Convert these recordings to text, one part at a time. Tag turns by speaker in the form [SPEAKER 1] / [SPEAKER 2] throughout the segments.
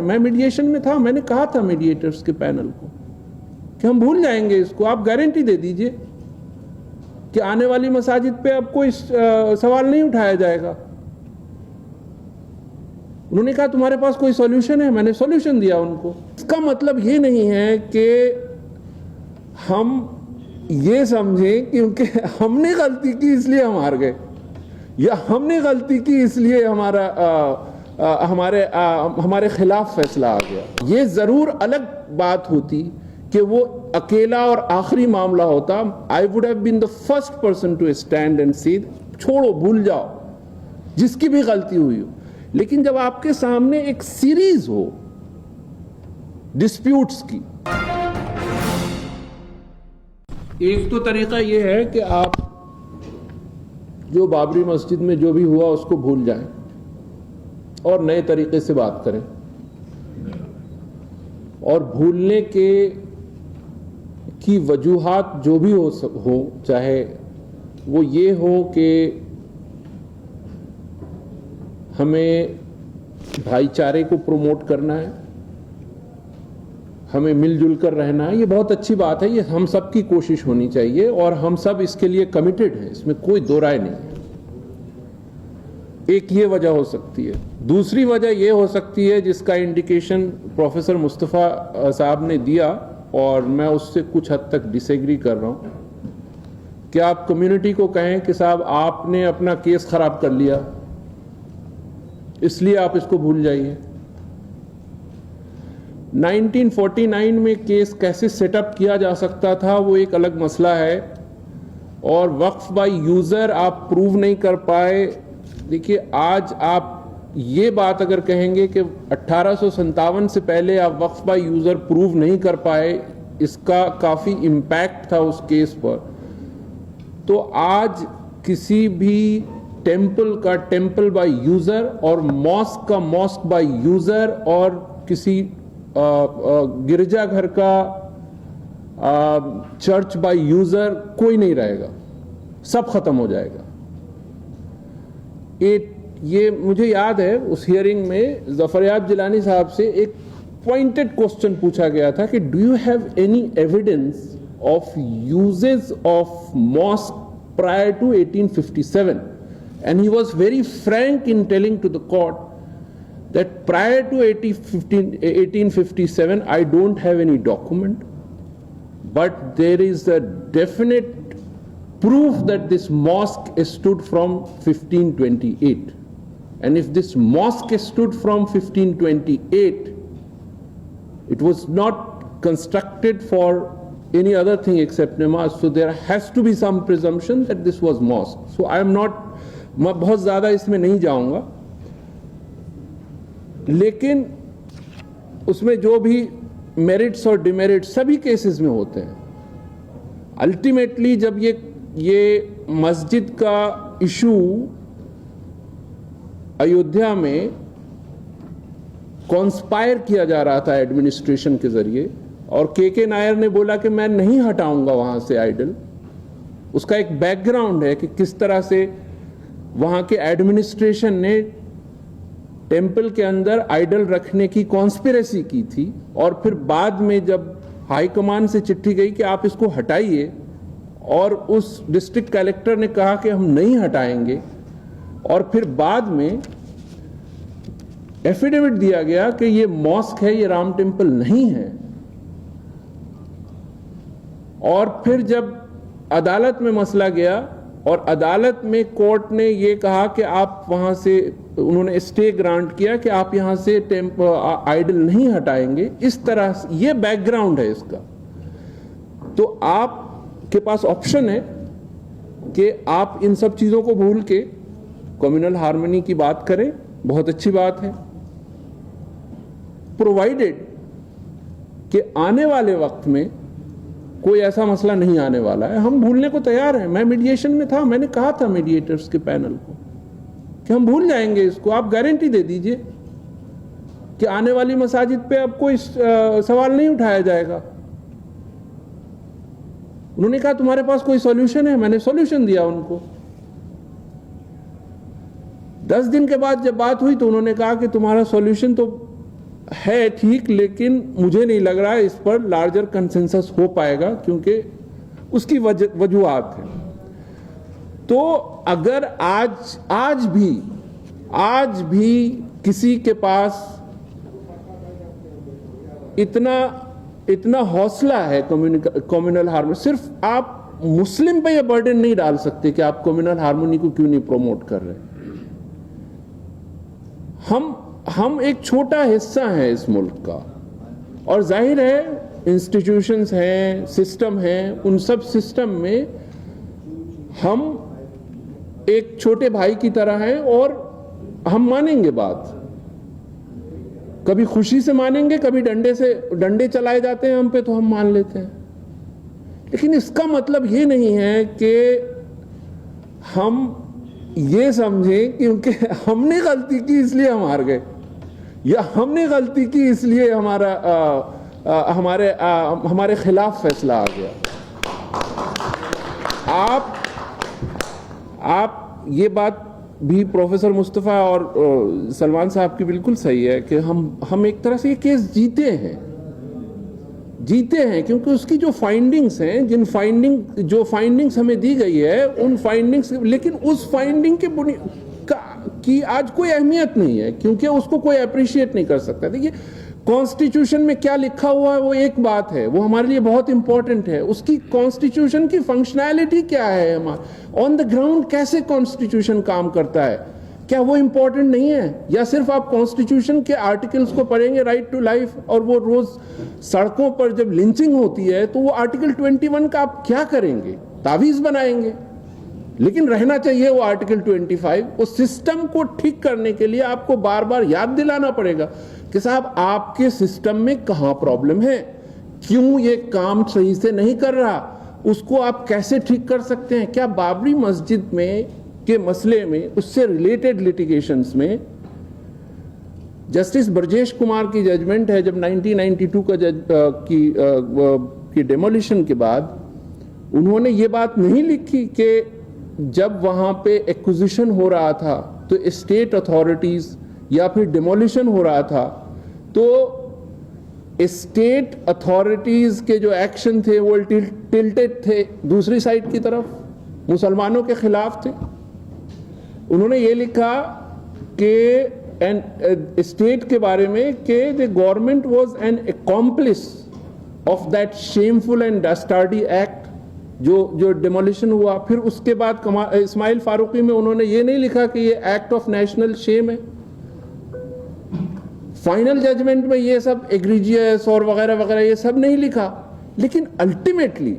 [SPEAKER 1] میں میڈیشن میں تھا, میں نے کہا تھا میڈیٹرز کے پینل کو کہ ہم بھول جائیں گے اس کو, آپ گارنٹی دے دیجئے کہ آنے والی مساجد پہ اب کوئی سوال نہیں اٹھایا جائے گا. انہوں نے کہا تمہارے پاس کوئی سولوشن ہے؟ میں نے سولوشن دیا ان کو. اس کا مطلب یہ نہیں ہے کہ ہم یہ سمجھیں کیونکہ ہم نے غلطی کی اس لیے ہم ہار گئے, یا ہم نے غلطی کی اس لیے ہمارے خلاف فیصلہ آ گیا. یہ ضرور الگ بات ہوتی کہ وہ اکیلا اور آخری معاملہ ہوتا. I would have been the first person to stand and say چھوڑو, بھول جاؤ, جس کی بھی غلطی ہوئی ہو. لیکن جب آپ کے سامنے ایک سیریز ہو ڈسپیوٹس کی, ایک تو طریقہ یہ ہے کہ آپ جو بابری مسجد میں جو بھی ہوا اس کو بھول جائیں اور نئے طریقے سے بات کریں, اور بھولنے کی وجوہات جو بھی ہو, چاہے وہ یہ ہو کہ ہمیں بھائی چارے کو پروموٹ کرنا ہے, ہمیں مل جل کر رہنا ہے, یہ بہت اچھی بات ہے, یہ ہم سب کی کوشش ہونی چاہیے اور ہم سب اس کے لیے کمیٹڈ ہیں, اس میں کوئی دو رائے نہیں ہے. ایک یہ وجہ ہو سکتی ہے. دوسری وجہ یہ ہو سکتی ہے جس کا انڈیکیشن پروفیسر مصطفیٰ صاحب نے دیا, اور میں اس سے کچھ حد تک ڈس ایگری کر رہا ہوں, کہ آپ کمیونٹی کو کہیں کہ صاحب آپ نے اپنا کیس خراب کر لیا اس لیے آپ اس کو بھول جائیے. 1949 میں کیس کیسے سیٹ اپ کیا جا سکتا تھا وہ ایک الگ مسئلہ ہے, اور وقف بائی یوزر آپ پروو نہیں کر پائے. دیکھیے آج آپ یہ بات اگر کہیں گے کہ 1857 سے پہلے آپ وقف بائی یوزر پروو نہیں کر پائے, اس کا کافی امپیکٹ تھا اس کیس پر, تو آج کسی بھی ٹیمپل کا ٹیمپل بائی یوزر اور ماسک کا ماسک بائی یوزر اور کسی گرجا گھر کا چرچ بائی یوزر کوئی نہیں رہے گا, سب ختم ہو جائے گا. یہ مجھے یاد ہے اس ہیئرنگ میں ظفریاب جیلانی صاحب سے ایک پوائنٹڈ کوسچن پوچھا گیا تھا کہ do you have any evidence of uses of mask prior to 1857, and he was very frank in telling to the court that prior to 1857 I don't have any document, but there is a definite proof that this mosque stood from 1528, and if this mosque stood from 1528, it was not constructed for any other thing except namaz, so there has to be some presumption that this was mosque. So I am not, میں بہت زیادہ اس میں نہیں جاؤں گا, لیکن اس میں جو بھی میرٹس اور ڈیمیرٹس سبھی کیسز میں ہوتے ہیں. الٹیمیٹلی جب یہ مسجد کا ایشو ایودھیا میں کانسپائر کیا جا رہا تھا ایڈمنسٹریشن کے ذریعے, اور کے نائر نے بولا کہ میں نہیں ہٹاؤں گا وہاں سے آئیڈل. اس کا ایک بیک گراؤنڈ ہے کہ کس طرح سے وہاں کے ایڈمنسٹریشن نے ٹیمپل کے اندر آئیڈل رکھنے کی کانسپیریسی کی تھی, اور پھر بعد میں جب ہائی کمان سے چٹھی گئی کہ آپ اس کو ہٹائیے, اور اس ڈسٹرکٹ کلیکٹر نے کہا کہ ہم نہیں ہٹائیں گے, اور پھر بعد میں ایفیڈیوٹ دیا گیا کہ یہ ماسک ہے, یہ رام ٹیمپل نہیں ہے. اور پھر جب عدالت میں مسئلہ گیا اور عدالت میں کورٹ نے یہ کہا کہ آپ وہاں سے, انہوں نے اسٹے گرانٹ کیا کہ آپ یہاں سے آئیڈل نہیں ہٹائیں گے. اس طرح یہ بیک گراؤنڈ ہے اس کا. تو آپ کے پاس آپشن ہے کہ آپ ان سب چیزوں کو بھول کے کمیونل ہارمونی کی بات کریں, بہت اچھی بات ہے, پرووائڈڈ کہ آنے والے وقت میں کوئی ایسا مسئلہ نہیں آنے والا ہے. ہم بھولنے کو تیار ہیں. میں میڈیشن میں تھا, میں نے کہا تھا میڈیٹرز کے پینل کو کہ ہم بھول جائیں گے اس کو, آپ گارنٹی دے دیجئے کہ آنے والی مساجد پہ اب کوئی سوال نہیں اٹھایا جائے گا. انہوں نے کہا تمہارے پاس کوئی سولوشن ہے؟ میں نے سولوشن دیا ان کو. 10 دن کے بعد جب بات ہوئی تو انہوں نے کہا کہ تمہارا سولوشن تو ہے ٹھیک، لیکن مجھے نہیں لگ رہا ہے اس پر لارجر کنسنسس ہو پائے گا، کیونکہ اس کی وجوہات ہیں. تو اگر آج بھی کسی کے پاس اتنا حوصلہ ہے کمیونل ہارمونی، صرف آپ مسلم پہ یہ برڈن نہیں ڈال سکتے کہ آپ کمیونل ہارمونی کو کیوں نہیں پروموٹ کر رہے. ہم ایک چھوٹا حصہ ہیں اس ملک کا، اور ظاہر ہے انسٹیٹیوشنز ہیں، سسٹم ہیں، ان سب سسٹم میں ہم ایک چھوٹے بھائی کی طرح ہیں، اور ہم مانیں گے بات، کبھی خوشی سے مانیں گے، کبھی ڈنڈے چلائے جاتے ہیں ہم پہ تو ہم مان لیتے ہیں. لیکن اس کا مطلب یہ نہیں ہے کہ ہم یہ سمجھیں کیونکہ ہم نے غلطی کی اس لیے ہم ہار گئے، یا ہم نے غلطی کی اس لیے ہمارے خلاف فیصلہ آ گیا. آپ یہ بات بھی پروفیسر مصطفیٰ اور سلمان صاحب کی بالکل صحیح ہے کہ ہم ایک طرح سے یہ کیس جیتے ہیں کیونکہ اس کی جو فائنڈنگز ہیں، جو فائنڈنگز ہمیں دی گئی ہے ان فائنڈنگز، لیکن اس فائنڈنگ کی آج کوئی اہمیت نہیں ہے کیونکہ اس کو کوئی اپریشیٹ نہیں کر سکتا. دیکھیے کانسٹیٹیوشن میں کیا لکھا ہوا ہے وہ ایک بات ہے، وہ ہمارے لیے بہت امپورٹنٹ ہے. اس کی کانسٹیٹیوشن کی فنکشنالٹی کیا ہے، آن دا گراؤنڈ کیسے کانسٹیٹیوشن کام کرتا ہے، کیا وہ امپورٹنٹ نہیں ہے؟ یا صرف آپ کانسٹیٹیوشن کے آرٹیکلز کو پڑھیں گے، رائٹ ٹو لائف، اور وہ روز سڑکوں پر جب لنچنگ ہوتی ہے تو وہ آرٹیکل 21 کا آپ کیا کریں گے؟ تعویذ بنائیں گے. لیکن رہنا چاہیے وہ آرٹیکل 25. اس سسٹم کو ٹھیک کرنے کے لیے آپ کو بار بار یاد دلانا پڑے گا کہ صاحب آپ کے سسٹم میں کہاں پرابلم ہے، کیوں یہ کام صحیح سے نہیں کر رہا، اس کو آپ کیسے ٹھیک کر سکتے ہیں. کیا بابری مسجد میں کے مسئلے میں، اس سے ریلیٹڈ لیٹیگیشنز میں جسٹس برجیش کمار کی ججمنٹ ہے جب 1992 کی ڈیمولیشن کے بعد انہوں نے یہ بات نہیں لکھی کہ جب وہاں پہ ایکوزیشن ہو رہا تھا تو اسٹیٹ اتھارٹیز، یا پھر ڈیمولیشن ہو رہا تھا تو اسٹیٹ اتھارٹیز کے جو ایکشن تھے وہ ٹلٹڈ تھے دوسری سائڈ کی طرف، مسلمانوں کے خلاف تھے. انہوں نے یہ لکھا کہ اسٹیٹ کے بارے میں کہ the government was an accomplice of that shameful and dastardly act جو ڈیمولیشن ہوا. پھر اس کے بعد اسماعیل فاروقی میں انہوں نے یہ نہیں لکھا کہ یہ ایکٹ آف نیشنل شیم ہے. فائنل ججمنٹ میں یہ سب ایگریجیس اور وغیرہ وغیرہ یہ سب نہیں لکھا. لیکن الٹیمیٹلی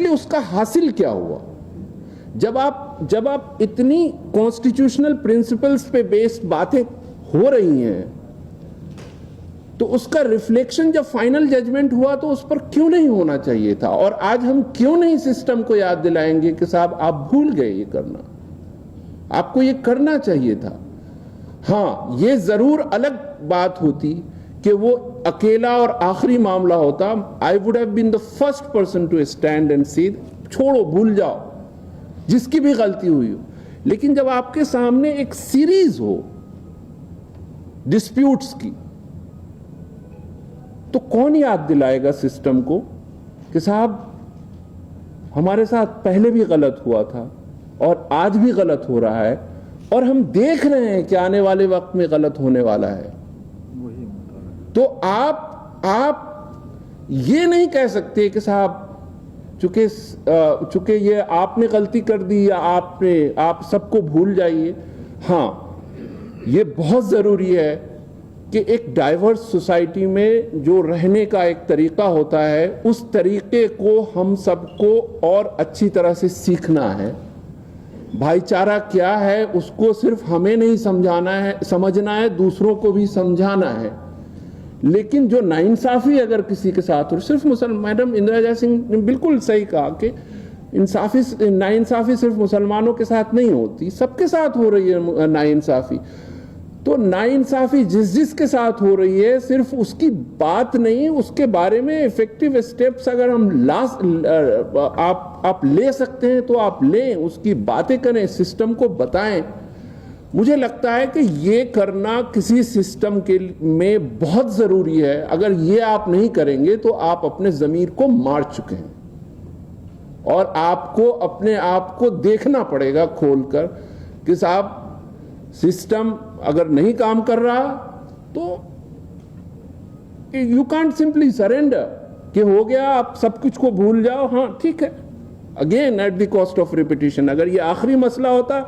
[SPEAKER 1] اس کا حاصل کیا ہوا؟ جب آپ اتنی کانسٹیٹیوشنل پرنسپلز پہ بیسڈ باتیں ہو رہی ہیں تو اس کا ریفلیکشن جب فائنل ججمنٹ ہوا تو اس پر کیوں نہیں ہونا چاہیے تھا؟ اور آج ہم کیوں نہیں سسٹم کو یاد دلائیں گے کہ صاحب آپ بھول گئے یہ کرنا، آپ کو یہ کرنا چاہیے تھا. ہاں یہ ضرور الگ بات ہوتی کہ وہ اکیلا اور آخری معاملہ ہوتا. I would have been the first person to stand and say چھوڑو، بھول جاؤ، جس کی بھی غلطی ہوئی ہو. لیکن جب آپ کے سامنے ایک سیریز ہو ڈسپیوٹس کی تو کون یاد دلائے گا سسٹم کو کہ صاحب ہمارے ساتھ پہلے بھی غلط ہوا تھا اور آج بھی غلط ہو رہا ہے، اور ہم دیکھ رہے ہیں کہ آنے والے وقت میں غلط ہونے والا ہے. تو آپ یہ نہیں کہہ سکتے کہ صاحب چونکہ یہ آپ نے غلطی کر دی یا آپ سب کو بھول جائیے. ہاں یہ بہت ضروری ہے کہ ایک ڈائیورس سوسائٹی میں جو رہنے کا ایک طریقہ ہوتا ہے اس طریقے کو ہم سب کو اور اچھی طرح سے سیکھنا ہے. بھائی چارہ کیا ہے اس کو صرف ہمیں نہیں سمجھنا ہے، دوسروں کو بھی سمجھانا ہے. لیکن جو ناانصافی اگر کسی کے ساتھ ہو، صرف میڈم اندرا جے سنگھ نے بالکل صحیح کہا کہ ناانصافی صرف مسلمانوں کے ساتھ نہیں ہوتی، سب کے ساتھ ہو رہی ہے ناانصافی. تو ناانصافی جس کے ساتھ ہو رہی ہے صرف اس کی بات نہیں، اس کے بارے میں ایفیکٹو اسٹیپس اگر ہم آپ لے سکتے ہیں تو آپ لیں، اس کی باتیں کریں، سسٹم کو بتائیں. مجھے لگتا ہے کہ یہ کرنا کسی سسٹم کے میں بہت ضروری ہے. اگر یہ آپ نہیں کریں گے تو آپ اپنے ضمیر کو مار چکے ہیں, اور آپ کو اپنے آپ کو دیکھنا پڑے گا کھول کر کہ صاحب سسٹم اگر نہیں کام کر رہا تو یو کانٹ سمپلی سرینڈر کہ ہو گیا آپ سب کچھ کو بھول جاؤ. ہاں ٹھیک ہے, again at the cost of repetition. اگر یہ آخری مسئلہ ہوتا,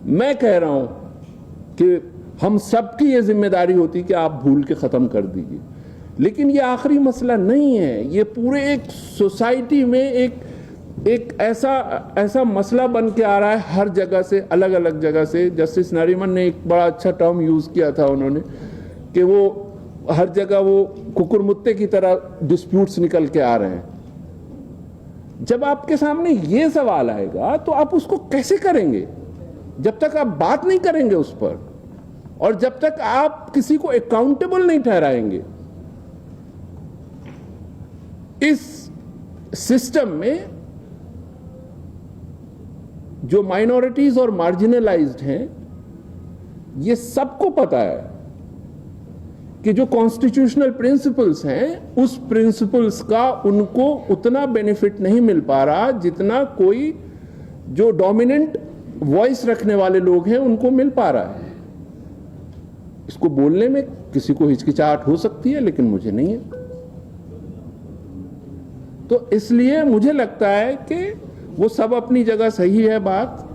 [SPEAKER 1] میں کہہ رہا ہوں کہ ہم سب کی یہ ذمہ داری ہوتی کہ آپ بھول کے ختم کر دیجیے, لیکن یہ آخری مسئلہ نہیں ہے. یہ پورے ایک سوسائٹی میں ایک ایسا مسئلہ بن کے آ رہا ہے ہر جگہ سے, الگ الگ جگہ سے. جسٹس نریمن نے ایک بڑا اچھا ٹرم یوز کیا تھا انہوں نے, کہ وہ ہر جگہ وہ ککر متے کی طرح ڈسپیوٹس نکل کے آ رہے ہیں. جب آپ کے سامنے یہ سوال آئے گا تو آپ اس کو کیسے کریں گے؟ جب تک آپ بات نہیں کریں گے اس پر, اور جب تک آپ کسی کو اکاؤنٹیبل نہیں ٹھہرائیں گے. اس سسٹم میں جو مائنورٹیز اور مارجنلائزڈ ہیں, یہ سب کو پتا ہے کہ جو کانسٹیٹیوشنل پرنسپلز ہیں اس پرنسپلز کا ان کو اتنا بینیفٹ نہیں مل پا رہا جتنا کوئی جو ڈومیننٹ وائس رکھنے والے لوگ ہیں ان کو مل پا رہا ہے. اس کو بولنے میں کسی کو ہچکچاہٹ ہو سکتی ہے, لیکن مجھے نہیں ہے. تو اس لیے مجھے لگتا ہے کہ وہ سب اپنی جگہ صحیح ہے. بات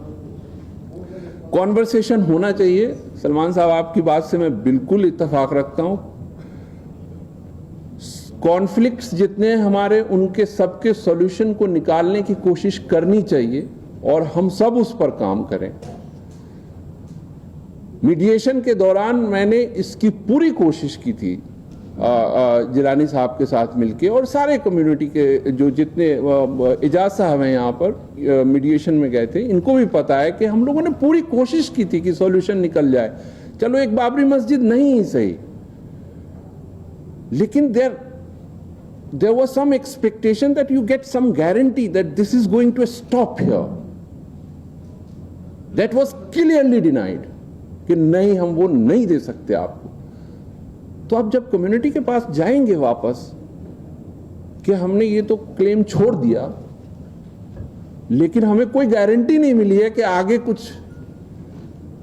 [SPEAKER 1] کانورسیشن ہونا چاہیے. سلمان صاحب آپ کی بات سے میں بالکل اتفاق رکھتا ہوں. کانفلکٹس جتنے ہمارے, ان کے سب کے سولوشن کو نکالنے کی کوشش کرنی چاہیے, اور ہم سب اس پر کام کریں. میڈیشن کے دوران میں نے اس کی پوری کوشش کی تھی جیلانی صاحب کے ساتھ مل کے, اور سارے کمیونٹی کے جو جتنے اعجاز صاحب ہیں یہاں پر میڈیشن میں گئے تھے, ان کو بھی پتا ہے کہ ہم لوگوں نے پوری کوشش کی تھی کہ سولوشن نکل جائے. چلو ایک بابری مسجد نہیں ہی صحیح, لیکن there was some expectation that you get some guarantee that this is going to stop here. That was clearly denied کہ نہیں, ہم وہ نہیں دے سکتے آپ کو. تو آپ جب کمیونٹی کے پاس جائیں گے واپس کہ ہم نے یہ تو کلیم چھوڑ دیا, لیکن ہمیں کوئی گارنٹی نہیں ملی ہے کہ آگے کچھ,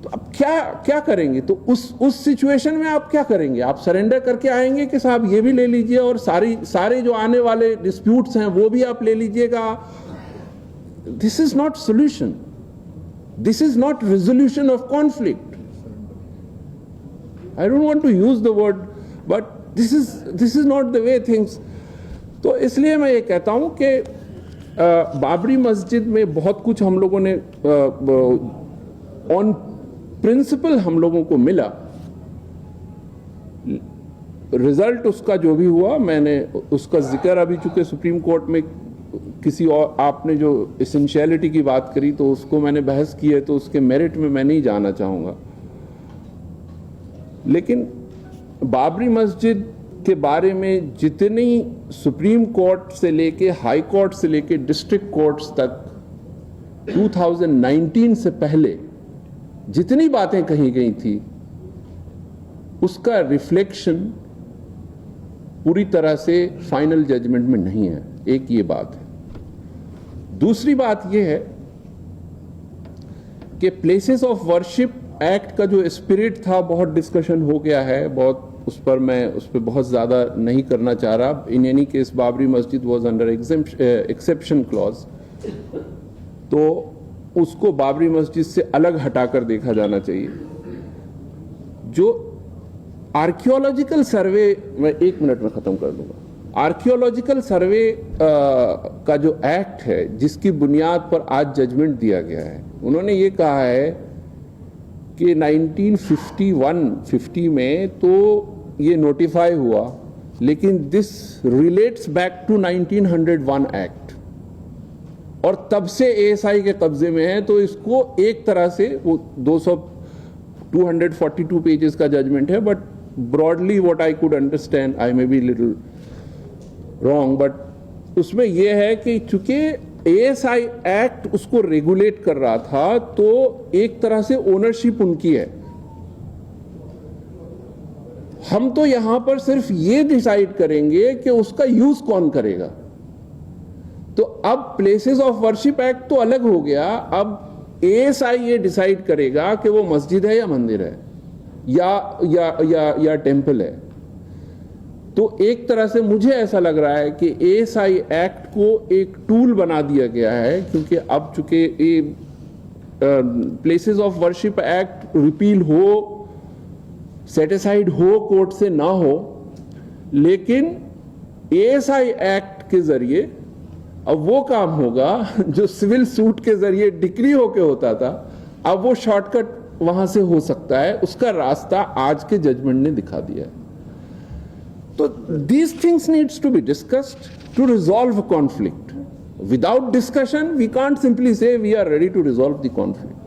[SPEAKER 1] تو اب کیا کریں گے؟ تو اس سچویشن میں آپ کیا کریں گے؟ آپ سرنڈر کر کے آئیں گے کہ صاحب یہ بھی لے لیجئے, اور سارے جو آنے والے ڈسپیوٹس ہیں وہ بھی آپ لے لیجئے گا. This is not solution, this is not resolution of conflict. I don't want to use the word, but this is not the way things. تو اس لیے میں یہ کہتا ہوں کہ بابری مسجد میں بہت کچھ ہم لوگوں نے آن پرنسپل ہم لوگوں کو ملا. رزلٹ اس کا جو بھی ہوا, میں نے اس کا ذکر ابھی چونکہ سپریم کورٹ میں کسی اور, آپ نے جو اسینشیلٹی کی بات کری تو اس کو میں نے بحث کی ہے, تو اس کے میرٹ میں نہیں جانا چاہوں گا. لیکن بابری مسجد کے بارے میں جتنی سپریم کورٹ سے لے کے ہائی کورٹ سے لے کے ڈسٹرکٹ کورٹس تک 2019 سے پہلے جتنی باتیں کہی گئی تھی, اس کا ریفلیکشن پوری طرح سے فائنل ججمنٹ میں نہیں ہے. ایک یہ بات ہے. دوسری بات یہ ہے کہ پلیسز آف ورشپ ایکٹ کا جو اسپرٹ تھا, بہت ڈسکشن ہو گیا ہے, بہت اس پر میں اس پہ بہت زیادہ نہیں کرنا چاہ رہا. In any case Babri Masjid was under exception close, تو اس کو بابری مسجد سے الگ ہٹا کر دیکھا جانا چاہیے. جو آرکیولوجیکل سروے, میں 1 منٹ میں ختم کر دوں گا. آرکیولوجیکل سروے کا جو ایکٹ ہے جس کی بنیاد پر آج ججمنٹ دیا گیا ہے, انہوں نے یہ کہا ہے کہ 1951-50 میں تو یہ نوٹیفائی ہوا, لیکن this relates back to 1901 act, اور تب سے ASI کے قبضے میں ہے. تو اس کو ایک طرح سے وہ 242 پیجز کا ججمنٹ ہے, but broadly what I could understand, I may be little wrong, but اس میں یہ ہے کہ چونکہ ASI ایکٹ اس کو ریگولیٹ کر رہا تھا تو ایک طرح سے اونرشپ ان کی ہے. ہم تو یہاں پر صرف یہ ڈیسائیڈ کریں گے کہ اس کا یوز کون کرے گا. تو اب پلیسز آف ورشپ ایکٹ تو الگ ہو گیا, اب ASI یہ ڈیسائیڈ کرے گا کہ وہ مسجد ہے یا مندر ہے یا ٹیمپل ہے. تو ایک طرح سے مجھے ایسا لگ رہا ہے کہ ASI ایکٹ کو ایک ٹول بنا دیا گیا ہے, کیونکہ اب چونکہ places of worship act repeal ہو, سیٹ اسائڈ ہو کورٹ سے نہ ہو, لیکن ASI ایکٹ کے ذریعے اب وہ کام ہوگا جو سول سوٹ کے ذریعے ڈکری ہو کے ہوتا تھا, اب وہ شارٹ کٹ وہاں سے ہو سکتا ہے. اس کا راستہ آج کے ججمنٹ نے دکھا دیا ہے. تو these things needs to be discussed to resolve a conflict. Without discussion, we can't simply say we are ready to resolve the conflict.